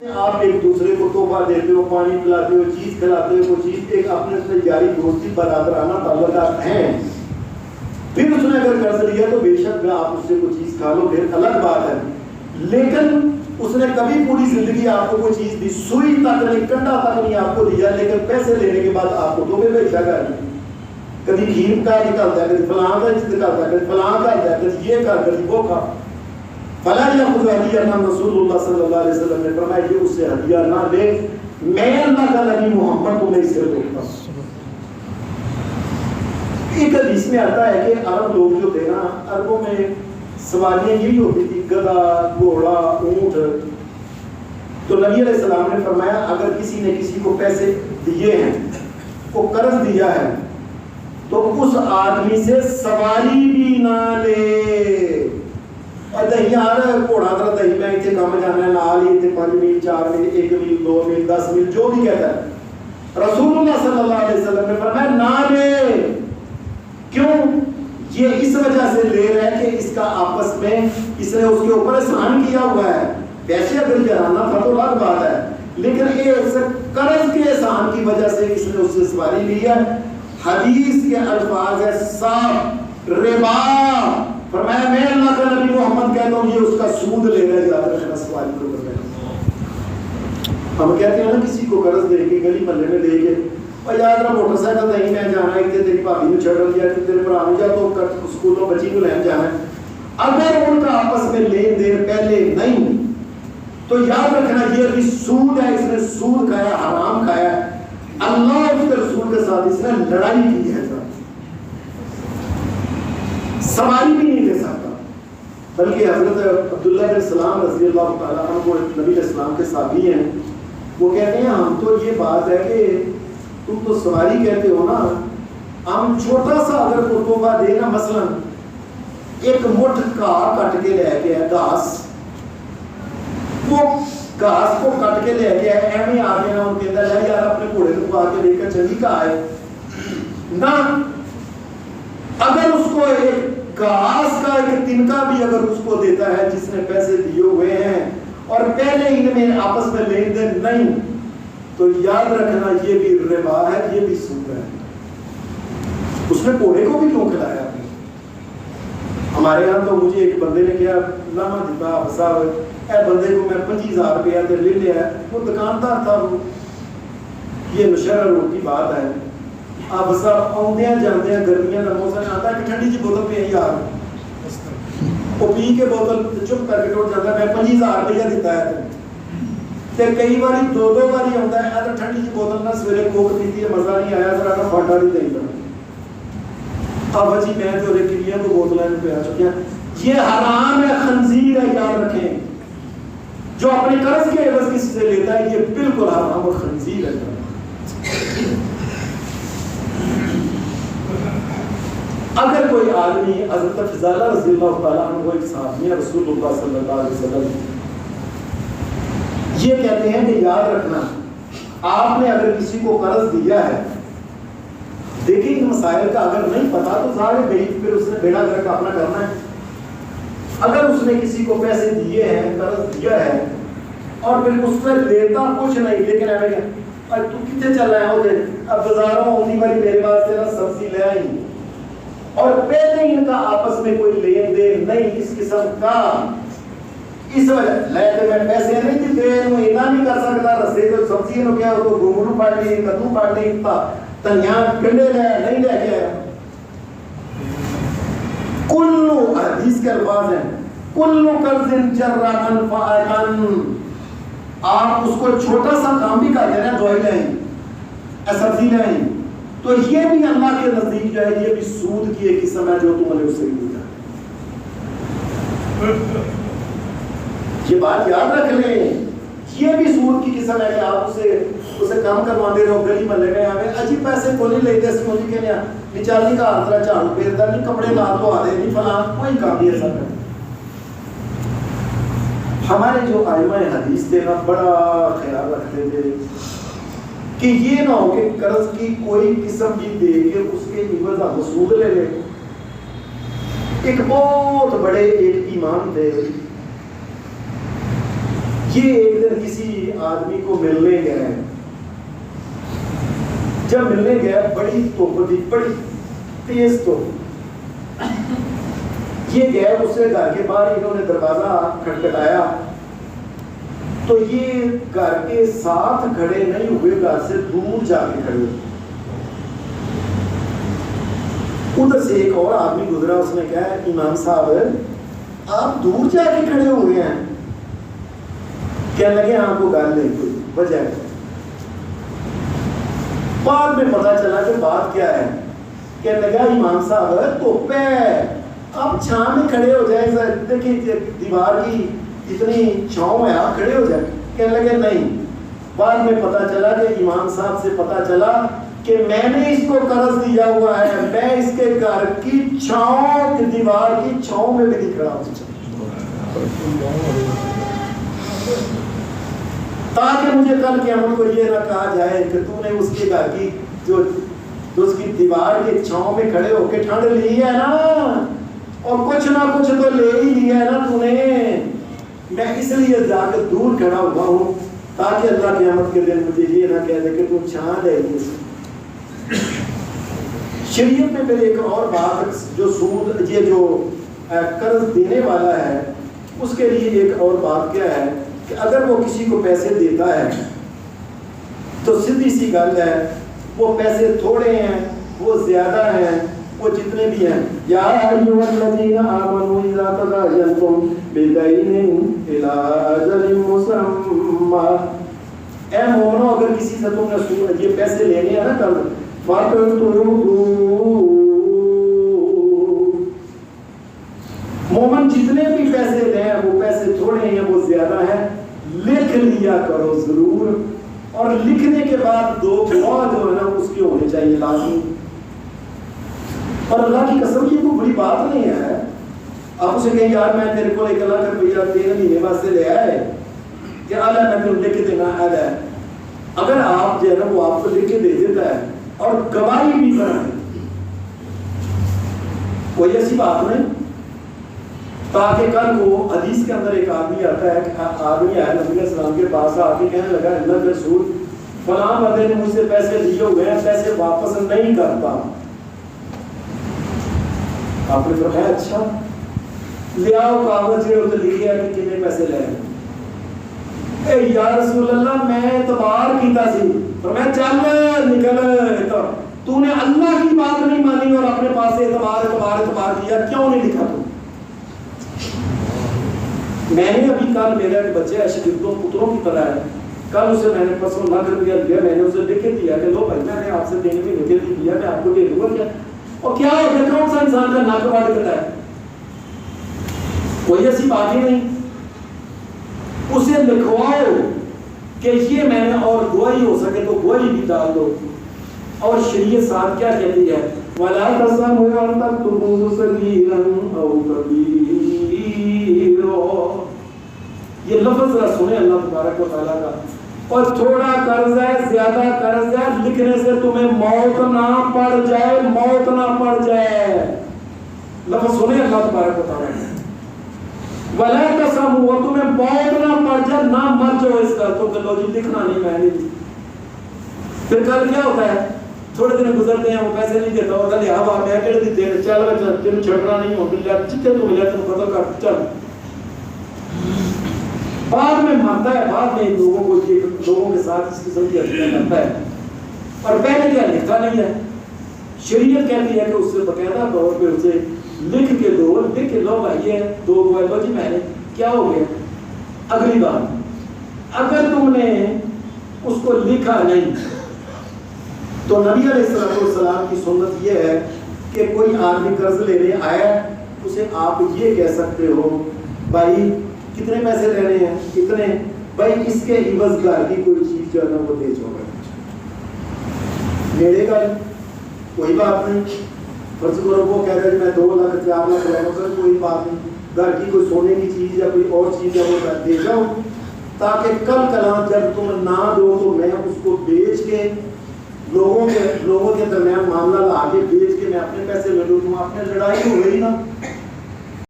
آپ ایک دوسرے کو تحفہ دیتے ہو، پانی پلاتے ہو، چیز کھلاتے ہو، کوئی چیز ایک اپنے سے جاری دوستی برادرانہ تعلقات ہیں. پھر اس نے اگر قرض لیا تو بے شک آپ اس سے کوئی چیز کھا لو، پھر الگ بات ہے. لیکن اس نے کبھی پوری زندگی آپ کو کوئی چیز دی، سوئی تک نہیں، کنڈا تک نہیں آپ کو دیا، لیکن پیسے لینے کے بعد آپ کو تحفے بھیجا کر دیا. کبھی کھیر کا نکالتا ہے، کبھی فلاں کا نکالتا ہے، کبھی فلاں کرتا ہے، کبھی یہ کر، کبھی وہ کھا. فلا یاخذ ہدیہ، رسول اللہ صلی اللہ علیہ وسلم نے فرمایا یہ اس سے ہدیہ نہ لے، میں اللہ کا نبی محمد کو میں اس سے روکتا ہوں. ایک حدیث میں آتا ہے کہ عرب لوگ جو تھے نا، عربوں میں سواریاں یہی ہوتی تھی، گدھا، گھوڑا، اونٹ. تو نبی علیہ السلام نے فرمایا اگر کسی نے کسی کو پیسے دیے ہیں، کو قرض دیا ہے، تو اس آدمی سے سواری بھی نہ لے. دہی آ رہا ہے، گھوڑا ترا دہی میں اتنے کام جانا ہے، نال ہی اتنے 5 میل 4 میل 1 میل 2 میل 10 میل جو بھی کہتا ہے. رسول اللہ صلی اللہ علیہ وسلم نے فرمایا نہ لے. کیوں؟ یہ اس وجہ سے لے رہا ہے کہ اس کا آپس میں اس نے اس کے اوپر احسان کیا ہوا ہے. پیسے اگر جرانا تھا تو الگ بات ہے، لیکن یہ قرض کے احسان کی وجہ سے اس نے اس سے سواری لی ہے. حدیث کے الفاظ ہے صاف، ربا. فرمایا میں اللہ کا نبی محمد کہتا ہوں یہ اس کا سود لے رہا ہے، یاد رکھنا سواری کو کر رہا ہے. ہم کہتے ہیں نا کسی کو قرض دے کے گلی محلے میں دے کے، اور یاد رہا موٹر سائیکل نہیں میں جانا ہے، تیری بھابی نے چھڑ دیا، تیرے برا میں جا تو اسکولوں بچی کو لین جانا ہے. اگر ان کا آپس میں لین دین پہلے نہیں تو یاد رکھنا یہ بھی سود ہے. اس نے سود کھایا، حرام کھایا ہے. اللہ اس کے رسول کے ساتھ اس نے لڑائی کی ہے، سواری بھی نہیں لے سکتا. بلکہ حضرت عبداللہ بن سلام رضی اللہ تعالیٰ عنہ وہ نبی علیہ السلام کے صحابی ہیں، وہ کہتے ہیں ہم تو یہ بات ہے کہ تم تو سواری کہتے ہو نا، ہم چھوٹا سا اگر تحفہ دے نا، مثلا ایک مٹھ گھاس کٹ کے لے گیا، گھاس، وہ گھاس کو کٹ کے لے گیا، ایویں آ گیا ان کے اندر ہے یار اپنے گھوڑے کو آ کے لے کر چلی کا آئے نہ. اگر اس کو ایک گھاس کا ایک تنکا بھی اگر اس کو دیتا ہے جس نے پیسے دیے ہوئے ہیں اور پہلے ان میں آپس میں لین دین نہیں، تو یاد رکھنا یہ بھی ربا ہے، یہ بھی سود ہے. اس نے گھوڑے کو بھی کیوں کھلایا؟ ہمارے یہاں تو مجھے ایک بندے نے کیا لمحہ دیتا صاحب اے بندے کو میں 25,000 روپیہ دے لے لیا. وہ دکاندار تھا، وہ یہ نشہر روڈ کی بات ہے. آپ صاحب آدھے جاندے ہیں، گرمیاں کا موسم آتا ہے کہ ٹھنڈی جی بوتل پی یار، وہ پی کے بوتل چپ کر کے ٹوٹ جاتا ہے. میں 25,000 روپیہ دیتا ہے تے کئی باری 2 باری آتا ہے اگر ٹھنڈی جی بوتل نہ سویرے کوک پیتی ہے مزہ نہیں آیا، ذرا نہ فاٹا نہیں دیں گا. اب جی میں تو کلیاں کو بوتلیں پہ آ چکے ہیں. یہ حرام ہے، خنزیر ہے، یاد رکھیں. جو اپنے قرض کے عوض کسی سے لیتا ہے یہ بالکل حرام اور خنزیر ہے. اگر کوئی آدمی حضرت فضالہ رضی اللہ تعالیٰ عنہ وہ ایک صحابی ہیں رسول اللہ صلی اللہ علیہ وسلم، یہ کہتے ہیں کہ یاد رکھنا آپ نے اگر کسی کو قرض دیا ہے، دیکھیں ان مسائل کا اگر نہیں پتا تو ظاہر ہے پھر اس نے بیڑا گرک اپنا کرنا ہے. اگر اس نے کسی کو پیسے دیے ہیں، قرض دیا ہے اور پھر اس سے لیتا کچھ نہیں، لیکن ایویں کہ تو کتنے چل رہے ہو دے اب بازاروں ہوتی باری میرے پاس سے نا سبزی لے آئی، اور پہلے ان کا آپس میں کوئی لین دین نہیں اس قسم کا، اس وجہ لے میں پیسے نہیں دیتے وہ اتنا نہیں کر سکتا. رستے جو سبزی نو کیا تو گھنگرو پاڑ لی، کدو پاڑ لی، دھنیا گنڈے لے نہیں لے کے آیا. کلو حدیث کے الفاظ ہیں کلو قرض جر منفعۃ. آپ اس کو چھوٹا سا کام بھی کر دیں نا، دوائی لے آئیں، سبزی لے آئیں، تو یہ بھی اللہ کے نزدیک جو ہے یہ بھی سود کی ایک قسم ہے جو تم نے اس سے لیا. یہ بات یاد رکھ لیں، یہ بھی سود کی قسم ہے کہ آپ اسے کام کرواتے رہو. گلی محلے میں آئے عجیب پیسے کو نہیں لیتے اس مجھے کہنے نچالی کا حاضرہ جھاڑو پھیرتا نہیں، کپڑے لا تو آدھے نہیں، فلاں کوئی کام نہیں ایسا کرتا. ہمارے جو ائمہ حدیث تھے نا بڑا خیال رکھتے تھے کہ یہ نہ ہو کہ قرض کی کوئی قسم بھی دے کے اس کے عوض ہم سود لے لیں. ایک بہت بڑے ایک امام تھے، یہ ایک دن کسی آدمی کو ملنے گئے. جب ملنے گئے بڑی دھوپ تھی, بڑی تیز دھوپ. یہ گئے اس سے گھر کے باہر, انہوں نے دروازہ کھٹکھٹایا تو یہ گھر کے ساتھ کھڑے نہیں ہوئے, گھر سے دور جا کے کھڑے ہوئے. ادھر سے ایک اور آدمی گزرا, اس نے کہا امام صاحب آپ دور جا کے کھڑے ہوئے ہیں. کہنے لگے آپ کو گل نہیں کوئی وجہ ہے. بعد میں پتا چلا کہ بات کیا ہے. کہنے لگا امام صاحب دھوپ ہے, آپ چھاں میں کھڑے ہو جائیں, دیکھیں دیوار کی اتنی چھاؤں ہے, آپ کھڑے ہو جائیں. کہنے لگے نہیں. بعد میں پتا چلا کہ امام صاحب سے پتا چلا کہ میں نے اس کو قرض دیا ہوا ہے, میں اس کے گھر کی چھاؤں, دیوار کی چھاؤں میں بھی نہیں کھڑا ہو سکتا, تاکہ مجھے کل قیامت کو یہ نہ کہا جائے کہ تو نے اس کے گھر کی جو اس کی دیوار کی چھاؤں میں کھڑے ہو کے ٹھنڈ لی ہے نا, اور کچھ نہ کچھ تو لے ہی لیا ہے نا تو نے. میں اس لیے جا کے دور کھڑا ہوا ہوں تاکہ اللہ قیامت کے دن مجھے یہ نہ کہہ دے کہ تم چھاں لے لی. شریعت میں پھر ایک اور بات, جو سود, یہ جو قرض دینے والا ہے اس کے لیے ایک اور بات کیا ہے کہ اگر وہ کسی کو پیسے دیتا ہے تو سیدھی سی گل ہے, وہ پیسے تھوڑے ہیں, وہ زیادہ ہیں, وہ جتنے بھی ہیں, یا ایھا الذین آمنوا اذا تداینتم بدین الی اجل مسمى, اے مومنو اگر کسی سے تم نے یہ پیسے لینے ہیں نا کل, مومن جتنے بھی پیسے لیں وہ پیسے تھوڑے ہیں, وہ زیادہ ہیں, لکھ لیا کرو ضرور. اور لکھنے کے بعد دو گواہ جو ہے نا اس کے ہونے چاہیے لازمی. اور اللہ کی قسم یہ کوئی بڑی بات نہیں ہے. آپ اسے کہیں یار میں تیرے کو 1 لاکھ روپیہ 3 مہینے واسطے لے آئے کہ اعلیٰ میں تمہیں لکھ کے دینا ہے. اگر آپ جو ہے نا وہ آپ کو لکھ کے دے دیتا ہے اور گواہی بھی بنائے, کوئی ایسی بات نہیں, تاکہ کل کو حدیث کے اندر ایک آدمی آتا ہے, آدمی آیا نبی علیہ السلام کے پاس آ کے کہنے لگا اللہ کے رسول فلاں بندے نے مجھ سے پیسے لیے ہوئے ہیں, پیسے واپس نہیں کرتا. آپ نے فرمایا اچھا لے آؤ کاغذ جو لکھے کہ کتنے پیسے لے ہیں. اے یا رسول اللہ میں اعتبار کیتا سی. فرمایا چل نکل, تو نے اللہ کی بات نہیں مانی اور اپنے پاس اعتبار کیا, کیوں نہیں لکھا تو؟ میں نے ابھی کل, میرا ایک بچہ ہے شگردوں پتروں کی طرح ہے, کل اسے میں نے پرسوں 1 لاکھ روپیہ دیا, میں نے اسے لکھ کے دیا کہ لو بھائی میں نے آپ سے دینے میں لکھ کے دیا, میں آپ کو دے دوں گا کیا. اور کیا ہے کہ کون سا انسان کا ناک واڑ کرتا ہے, کوئی ایسی بات ہی نہیں. اسے لکھواؤ کہ یہ میں نے, اور گواہی ہو سکے تو گواہی بھی ڈال دو. اور شریعت ساتھ کیا کہتی ہے, وَلَا تَسْأَمُوا أَن تَكْتُبُوهُ صَغِيرًا أَوْ كَبِيرًا. یہ لفظ ذرا سنیں اللہ تبارک و تعالیٰ کا. اور تھوڑا قرض ہے, زیادہ قرض ہے, لکھنے سے تمہیں موت نہ پڑ جائے, موت نہ پڑ جائے. لفظ سنیں اللہ تبارک و تعالیٰ کا. وَلَا تَسْأَمُوا, تمہیں موت نہ پڑ جائے, نہ مر جاؤ اس کا, تو کہ لو جی لکھنا نہیں, میں نہیں. پھر کل کیا ہوتا ہے, تھوڑے دن گزرتے ہیں, وہ پیسے نہیں دیتا, اور کل یہاں آ گیا کہ دیر چل تین چھٹنا نہیں ہو مل جائے, جتنے تو ملے تم قتل کر چل. بعد میں مانتا ہے, بعد میں لوگوں کو لوگوں کے ساتھ اس قسم کی حرکتیں کرتا ہے, اور پہلے کیا لکھتا نہیں ہے. شریعت کہتی ہے کہ اس سے باقاعدہ طور پہ اسے لکھ کے دو, لکھ کے لو بھائی یہ 2 گواہی لو جی میں نے, کیا ہو گیا. اگلی بار اگر تم نے اس کو لکھا نہیں تو نبی علیہ السلام کی سنت یہ ہے کہ کوئی آدمی قرض لینے آیا, اسے آپ یہ کہہ سکتے ہو بھائی کتنے پیسے لینے ہیں, اتنے, بھائی اس کے عوض گھر کی کوئی چیز جو ہے نا وہ دے جو گا, میرے گھر کوئی بات نہیں. فرض کرو وہ کہہ رہے میں 2 لاکھ 4 لاکھ لے کر, کوئی بات نہیں, گھر کی کوئی سونے کی چیز یا کوئی اور چیز ہے وہ دے جاؤ, تاکہ کل کلام جب تم نہ دو تو میں اس کو بیچ کے لوگوں کے درمیان معاملہ لا کے بیچ کے میں اپنے پیسے لے لوں. تم اپنے لڑائی ہو گئی نا,